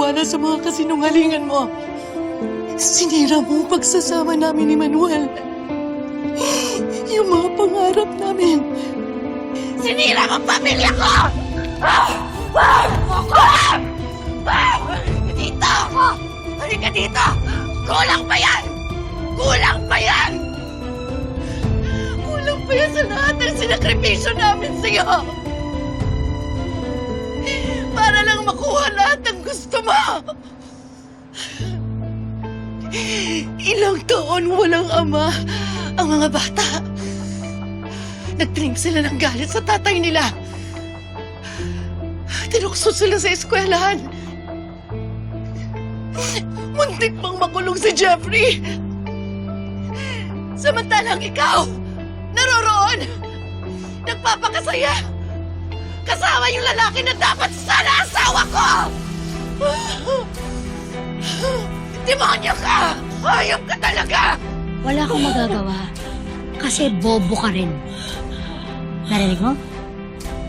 magtiwala sa mga kasinungalingan mo. Sinira mo ang pagsasama namin ni Manuel. Yung mga pangarap namin. Sinira mo ang pamilya ko! Dito! Halika dito! Kulang pa yan! Kulang pa yan! Kulang pa yan sa lahat ng sinakripisyo namin sa'yo! Para lang makuha lahat ng gusto mo! Ilang taon walang ama ang mga bata. Nagtinim sila ng galit sa tatay nila. Tinukso sila sa eskwelahan. Muntik pang makulong si Jeffrey. Samantalang ikaw, naroroon, nagpapakasaya. Kasama yung lalaki na dapat sana asawa ko! Demonyo ka! Hayop ka talaga! Wala akong magagawa. Kasi bobo ka rin. Narinig mo?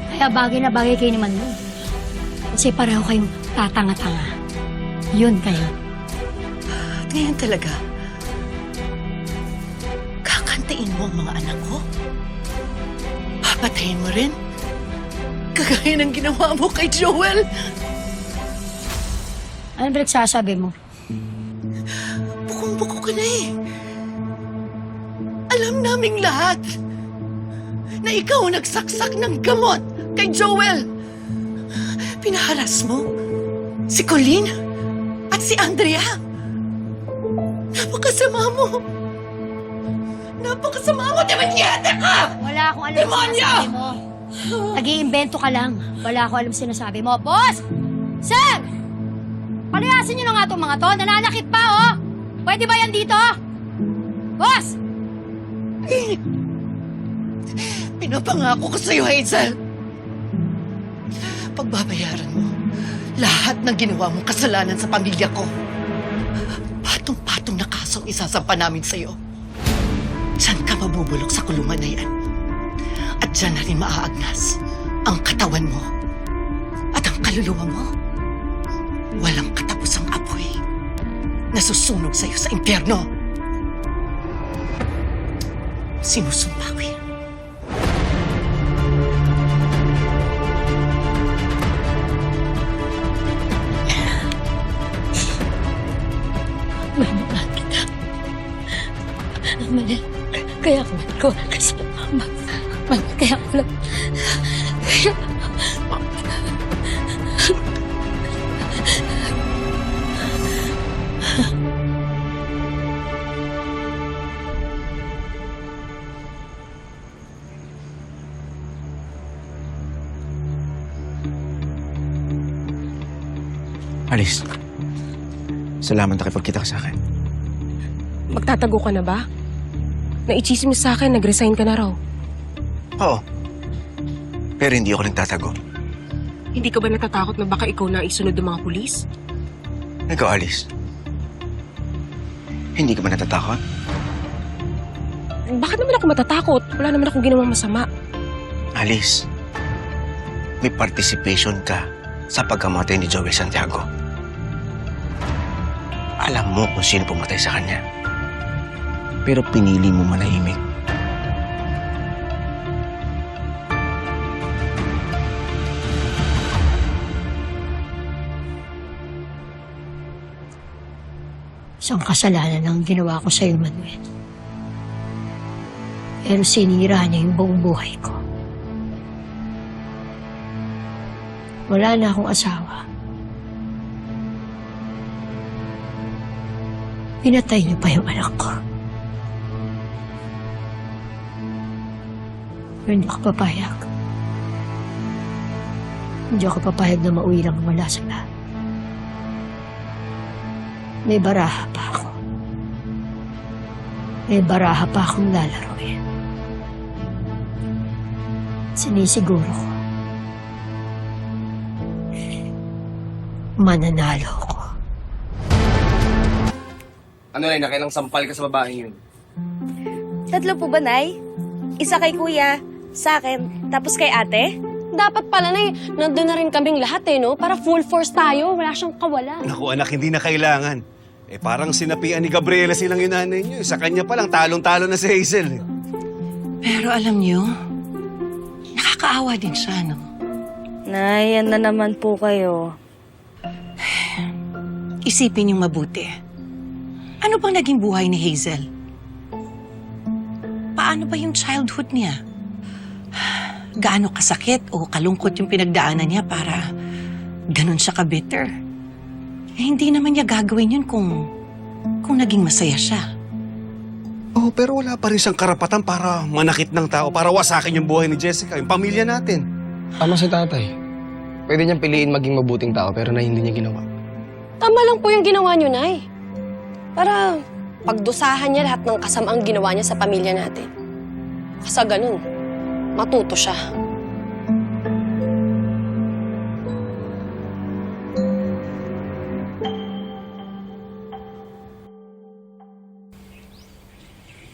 Kaya bagay na bagay kayo ni Manuel. Kasi pareho kayong tatanga-tanga. Yun kayo. At ngayon talaga, kakantiin mo ang mga anak ko? Papatayin mo rin? Kagaya ng ginawa mo kay Joel? Ano ba nagsasabi mo? Bukong-buko ka na eh. Alam naming lahat na ikaw ang nagsaksak ng gamot kay Joel. Pinaharas mo si Colleen at si Andrea. Napakasama mo. Napakasama mo, demonyete ka! Wala akong alam Demonyo! sinasabi mo. Nag-iimbento ka lang. Wala akong alam sinasabi mo. Boss! Sir! Palayasin niyo na nga itong mga to. Nananakit pa, oh! Pwede ba yan dito? Boss! Pinapangako ko sa'yo, Hazel. Pagbabayaran mo lahat ng ginawa mong kasalanan sa pamilya ko. Patong-patong na kasong isasampa namin sa'yo. Diyan ka mabubulok sa kulungan na yan. At diyan na rin maaagnas ang katawan mo at ang kaluluwa mo. Walang katapusang apoy na susunog sa'yo sa impyerno. Sinusumpa ko yan. Mahal kita. Manel, kaya ko kasi mama. Kaya ko lang. Kaya... Alice, salamat nakipagkita ka sa akin. Magtatago ka na ba? Naichismis sa akin, nag-resign ka na raw. Oo. Pero hindi ako nagtatago. Hindi ka ba natatakot na baka ikaw na isunod ng mga pulis? Ikaw, Alice. Hindi ka ba natatakot? Bakit naman ako matatakot? Wala naman akong ginawang masama. Alice, may participation ka sa pagkamatay ni Joel Santiago. Alam mo kung sino pumatay sa kanya. Pero pinili mo manahimik. Isang kasalanan ang ginawa ko sa'yo, Manuel. Pero sinira niya yung buong buhay ko. Wala na akong asawa. Pinatay niyo pa yung anak ko. Pero hindi ako papayag. Hindi ako papayag na mauwi lang wala sila. May baraha pa ako. May baraha pa akong lalaroin. Sinisiguro ko. Mananalo ko. Ano na, nakailang sampal ka sa babaeng yun? Tatlo po ba, Nay? Isa kay Kuya, sa akin, tapos kay Ate? Dapat pala na nandun na rin kaming lahat no? Para full force tayo. Wala siyang kawalan. Naku anak, hindi na kailangan. Parang sinapian ni Gabriela silang inanay niyo. Sa kanya pa lang, talong-talo na si Hazel. Pero alam niyo, nakakaawa din siya, no? Nay, yan na naman po kayo. Isipin yung mabuti. Ano bang naging buhay ni Hazel? Paano ba yung childhood niya? Gaano kasakit o kalungkot yung pinagdaanan niya para ganun siya ka-bitter? Hindi naman niya gagawin yun kung naging masaya siya. Oh, pero wala pa rin siyang karapatan para manakit ng tao, para wasakin yung buhay ni Jessica, yung pamilya natin. Tama si tatay. Pwede niyang piliin maging mabuting tao pero na hindi niya ginawa. Tama lang po yung ginawa niyo, Nay. Para pagdusahan niya lahat ng kasamaang ginawa niya sa pamilya natin. Sa ganun, matuto siya.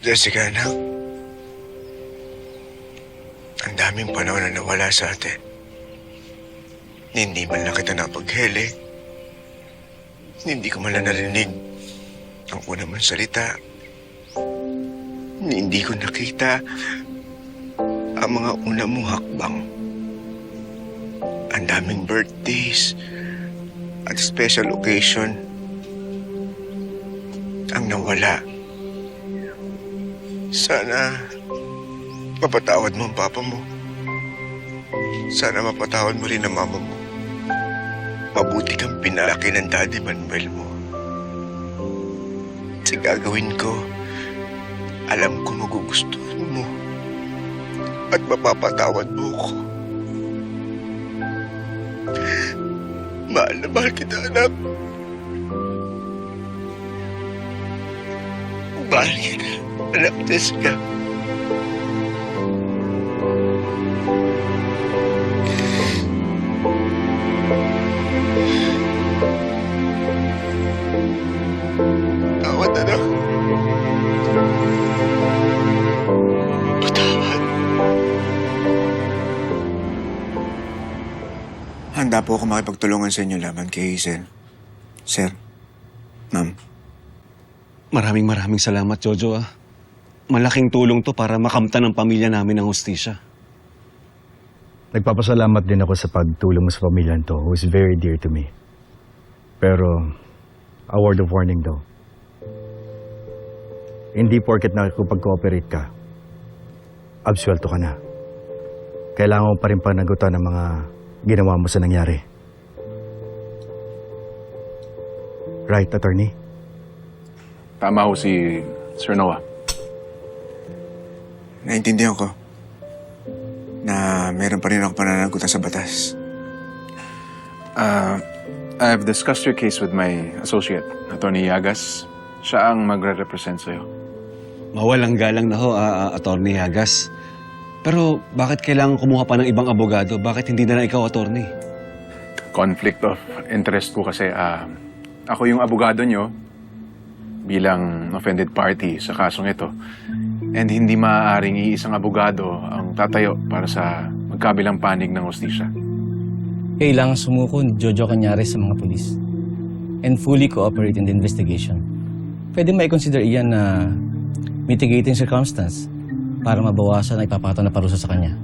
Jessica, anak. Ang daming panahon na nawala sa atin. Hindi man lang kita napaghele. Hindi ko man lang narinig ang una mong salita. Hindi ko nakita ang mga una mong hakbang. Ang daming birthdays at special occasion ang nawala. Sana mapatawad mo ang papa mo. Sana mapatawad mo rin ang mama mo. Mabuti kang pinalaki ng Daddy Manuel mo. Sa gagawin ko, alam ko magugustuhan mo. At mapapatawad mo ko. Mahal na mahal kita, anak. Mahal kita, anak Jessica. Tawad, anak. Patawad. Handa po ako makipagtulungan sa inyo laban kay Hazel. Sir, ma'am. Maraming salamat, Jojo. Malaking tulong to para makamtan ng pamilya namin ng hustisya. Nagpapasalamat din ako sa pagtulong mo sa pamilyan to, who is very dear to me. Pero, a word of warning daw. Hindi porket nakikipag-cooperate ka, absuelto ka na. Kailangan mo pa rin panagutan ng mga ginawa mo sa nangyari. Right, attorney? Tama ho si Sir Noah. Naintindihan ko na meron pa rin ako pananagutan sa batas. I've discussed your case with my associate, Attorney Yagas. Siya ang magre-represent sa'yo. Mawalang galang na ho, Attorney Hagas. Pero bakit kailangan kumuha pa ng ibang abogado? Bakit hindi na lang ikaw, Attorney? Conflict of interest ko kasi ako yung abogado nyo bilang offended party sa kasong ito. And hindi maaaring iisang abogado ang tatayo para sa magkabilang panig ng hustisya. Kailangan sumuko ni Jojo Cañares sa mga pulis and fully cooperate in the investigation. Pwede mai-consider iyan na mitigating circumstance para mabawasan na ipapato na parusa sa kanya.